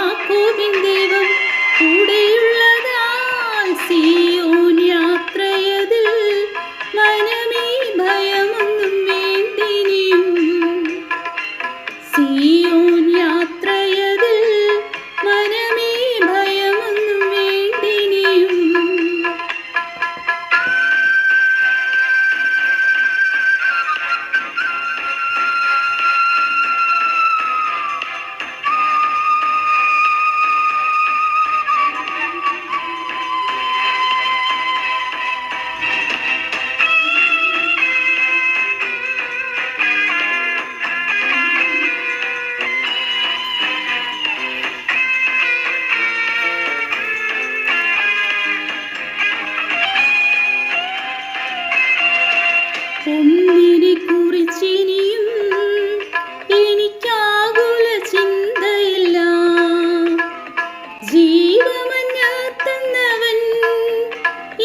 യാക്കോബിൻ ദൈവം കൂടെയുള്ളതാൽ സിയോൻ യാത്രയതിൽ മനമേ ഭയമൊന്നും വേണ്ടിനിയും. സിയോൻ യാത്രയതിൽ മനമേ ഭയമൊന്നും വേണ്ടിനിയും. ഒന്നിനെ കുറിച്ചിനിയും എനിക്കാകുല ചിന്തയില്ല. ജീവമഞ്ഞാത്തന്നവൻ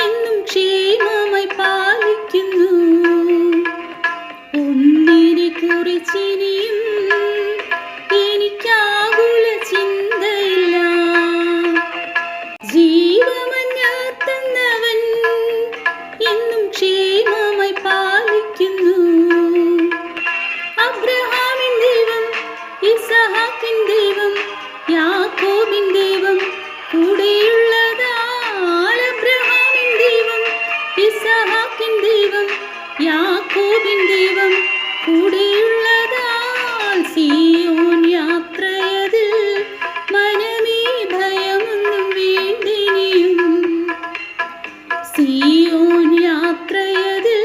എന്നും ക്ഷേമമായി പാലിക്കുന്നു. ഒന്നിനെ കുറിച്ചിനിയും എനിക്കാകുല ചിന്തയില്ല. ജീവമഞ്ഞാത്തന്നവൻ എന്നും ക്ഷേമമായി പാലിക്കുന്നു. അബ്രഹാമിൻ ദൈവം, ഇസഹാക്കിൻ ദൈവം, യാക്കോബിൻ ദൈവം കൂടെയുള്ളതാൽ. അബ്രഹാമിൻ ദൈവം, ഇസഹാക്കിൻ ദൈവം, യാക്കോബിൻ ദൈവം കൂടെയുള്ളതാൽ. സിയോൻ യാത്രയതിൽ മനമേ ഭയമൊന്നും വേണ്ടിനിയും. സിയോൻ യാത്രയതിൽ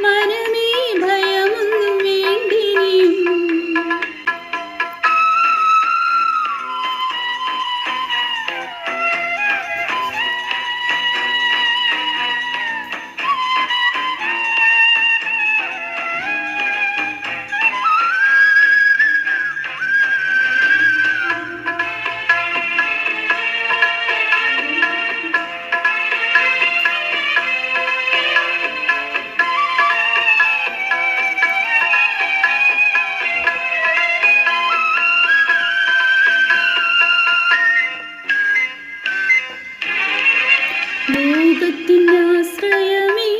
മനമേ ഭയമൊന്നും വേണ്ടിനിയും. ലോകത്തിനാശ്രയമേ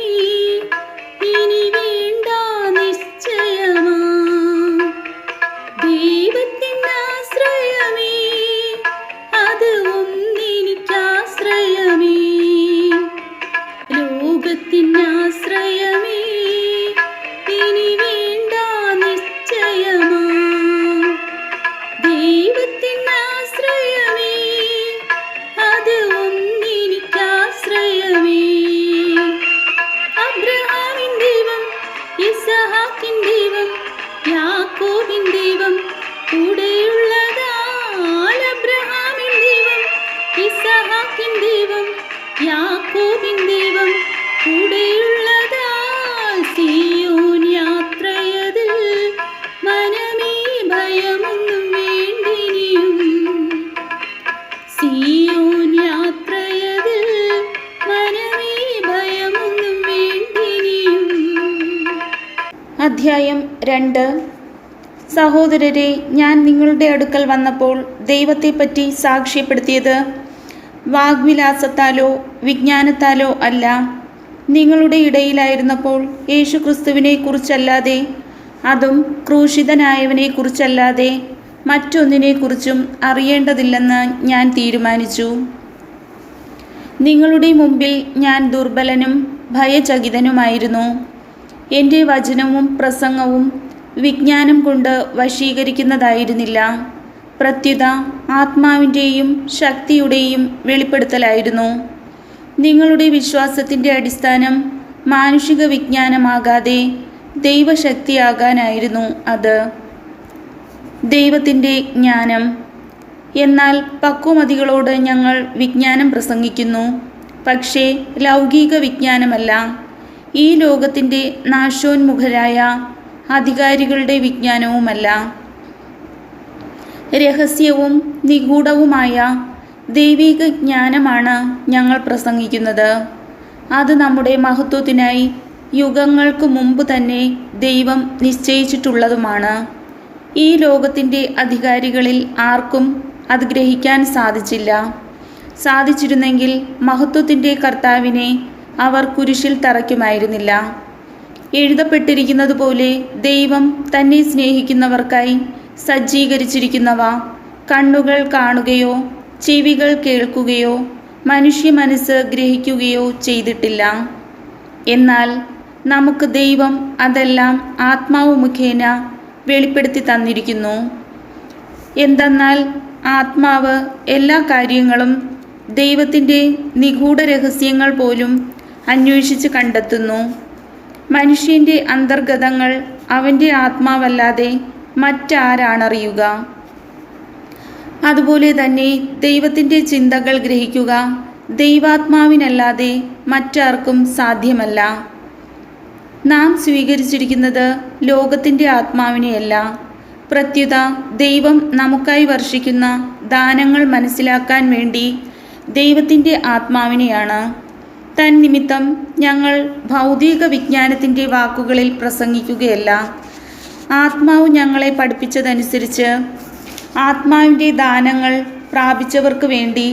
ഇനി വേണ്ട നിശ്ചയമാ. ദൈവത്തിനാശ്രയമേ അത് ഒന്നെനിക്കാശ്രയമേ. ലോകത്തിനാശ്രയമേ ഇനി വേണ്ട നിശ്ചയമാ. ദൈവത്തിനാശ്രയമേ അത് ഒന്നെനിക്കാശ്രയമേ. അബ്രഹാമിൻ ദൈവം, ഇസഹാക്കിൻ ദൈവം, യാക്കോബിൻ ദൈവം കൂടെയുള്ളതാൽ. അബ്രഹാമിൻ ദൈവം, ഇസഹാക്കിൻ ദൈവം, യാക്കോബിൻ ദൈവം കൂടെയുള്ളതാൽ. സിയോൻ യാത്രയതിൽ മനമേ ഭയമൊന്നും വേണ്ടിനിയും. സിയോൻ യാത്രയതിൽ മനമേ ഭയമൊന്നും വേണ്ടിനിയും. അധ്യായം 2. സഹോദരരെ, ഞാൻ നിങ്ങളുടെ അടുക്കൽ വന്നപ്പോൾ ദൈവത്തെപ്പറ്റി സാക്ഷ്യപ്പെടുത്തിയത് വാഗ്വിലാസത്താലോ വിജ്ഞാനത്താലോ അല്ല. നിങ്ങളുടെ ഇടയിലായിരുന്നപ്പോൾ യേശുക്രിസ്തുവിനെ കുറിച്ചല്ലാതെ, അതും ക്രൂശിതനായവനെ കുറിച്ചല്ലാതെ മറ്റൊന്നിനെക്കുറിച്ചും അറിയേണ്ടതില്ലെന്ന് ഞാൻ തീരുമാനിച്ചു. നിങ്ങളുടെ മുമ്പിൽ ഞാൻ ദുർബലനും ഭയചകിതനുമായിരുന്നു. എൻ്റെ വചനവും പ്രസംഗവും വിജ്ഞാനം കൊണ്ട് വശീകരിക്കുന്നതായിരുന്നില്ല. പ്രത്യുത ആത്മാവിൻ്റെയും ശക്തിയുടെയും വെളിപ്പെടുത്തലായിരുന്നു. നിങ്ങളുടെ വിശ്വാസത്തിൻ്റെ അടിസ്ഥാനം മാനുഷിക വിജ്ഞാനമാകാതെ ദൈവശക്തിയാകാനായിരുന്നു അത്. ദൈവത്തിൻ്റെ ജ്ഞാനം. എന്നാൽ പക്വമതികളോട് ഞങ്ങൾ വിജ്ഞാനം പ്രസംഗിക്കുന്നു, പക്ഷേ ലൗകിക വിജ്ഞാനമല്ല, ഈ ലോകത്തിൻ്റെ നാശോന്മുഖരായ അധികാരികളുടെ വിജ്ഞാനവുമല്ല. രഹസ്യവും നിഗൂഢവുമായ ദൈവിക ജ്ഞാനമാണ് ഞങ്ങൾ പ്രസംഗിക്കുന്നത്. അത് നമ്മുടെ മഹത്വത്തിനായി യുഗങ്ങൾക്ക് മുമ്പ് തന്നെ ദൈവം നിശ്ചയിച്ചിട്ടുള്ളതുമാണ്. ഈ ലോകത്തിൻ്റെ അധികാരികളിൽ ആർക്കും അത് ഗ്രഹിക്കാൻ സാധിച്ചില്ല. സാധിച്ചിരുന്നെങ്കിൽ മഹത്വത്തിൻ്റെ കർത്താവിനെ അവർ കുരിശിൽ തറയ്ക്കുമായിരുന്നില്ല. എഴുതപ്പെട്ടിരിക്കുന്നത് പോലെ ദൈവം തന്നെ സ്നേഹിക്കുന്നവർക്കായി സജ്ജീകരിച്ചിരിക്കുന്നവ കണ്ണുകൾ കാണുകയോ ചെവികൾ കേൾക്കുകയോ മനുഷ്യ മനസ്സ് ഗ്രഹിക്കുകയോ ചെയ്തിട്ടില്ല. എന്നാൽ നമുക്ക് ദൈവം അതെല്ലാം ആത്മാവ് മുഖേന വെളിപ്പെടുത്തി തന്നിരിക്കുന്നു. എന്തെന്നാൽ ആത്മാവ് എല്ലാ കാര്യങ്ങളും ദൈവത്തിൻ്റെ നിഗൂഢ രഹസ്യങ്ങൾ പോലും അന്വേഷിച്ച് കണ്ടെത്തുന്നു. മനുഷ്യൻ്റെ അന്തർഗതങ്ങൾ അവൻ്റെ ആത്മാവല്ലാതെ മറ്റാരാണറിയുക? അതുപോലെ തന്നെ ദൈവത്തിൻ്റെ ചിന്തകൾ ഗ്രഹിക്കുക ദൈവാത്മാവിനല്ലാതെ മറ്റാർക്കും സാധ്യമല്ല. നാം സ്വീകരിച്ചിരിക്കുന്നത് ലോകത്തിൻ്റെ ആത്മാവിനെയല്ല, പ്രത്യുത ദൈവം നമുക്കായി വർഷിക്കുന്ന ദാനങ്ങൾ മനസ്സിലാക്കാൻ വേണ്ടി ദൈവത്തിൻ്റെ ആത്മാവിനെയാണ്. തന്നിമിത്തം ഞങ്ങൾ ഭൗതിക വിജ്ഞാനത്തിൻ്റെ വാക്കുകളിൽ പ്രസംഗിക്കുകയല്ല. ആത്മാവ് ഞങ്ങളെ പഠിപ്പിച്ചതനുസരിച്ച് ആത്മാവിൻ്റെ ദാനങ്ങൾ പ്രാപിച്ചവർക്ക് വേണ്ടി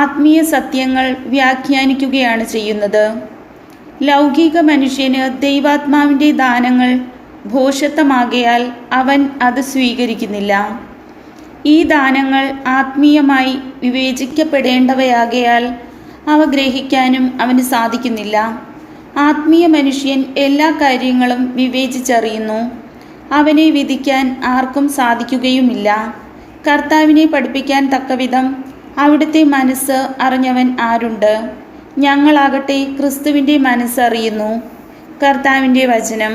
ആത്മീയ സത്യങ്ങൾ വ്യാഖ്യാനിക്കുകയാണ് ചെയ്യുന്നത്. ലൗകിക മനുഷ്യന് ദൈവാത്മാവിൻ്റെ ദാനങ്ങൾ ഭോഷത്വമാകയാൽ അവൻ അത് സ്വീകരിക്കുന്നില്ല. ഈ ദാനങ്ങൾ ആത്മീയമായി വിവേചിക്കപ്പെടേണ്ടവയാകയാൽ അവ ഗ്രഹിക്കാനും അവന് സാധിക്കുന്നില്ല. ആത്മീയ മനുഷ്യൻ എല്ലാ കാര്യങ്ങളും വിവേചിച്ചറിയുന്നു. അവനെ വിധിക്കാൻ ആർക്കും സാധിക്കുകയുമില്ല. കർത്താവിനെ പഠിപ്പിക്കാൻ തക്കവിധം അവിടുത്തെ മനസ്സ് അറിഞ്ഞവൻ ആരുണ്ട്? ഞങ്ങളാകട്ടെ ക്രിസ്തുവിൻ്റെ മനസ്സറിയുന്നു. കർത്താവിൻ്റെ വചനം.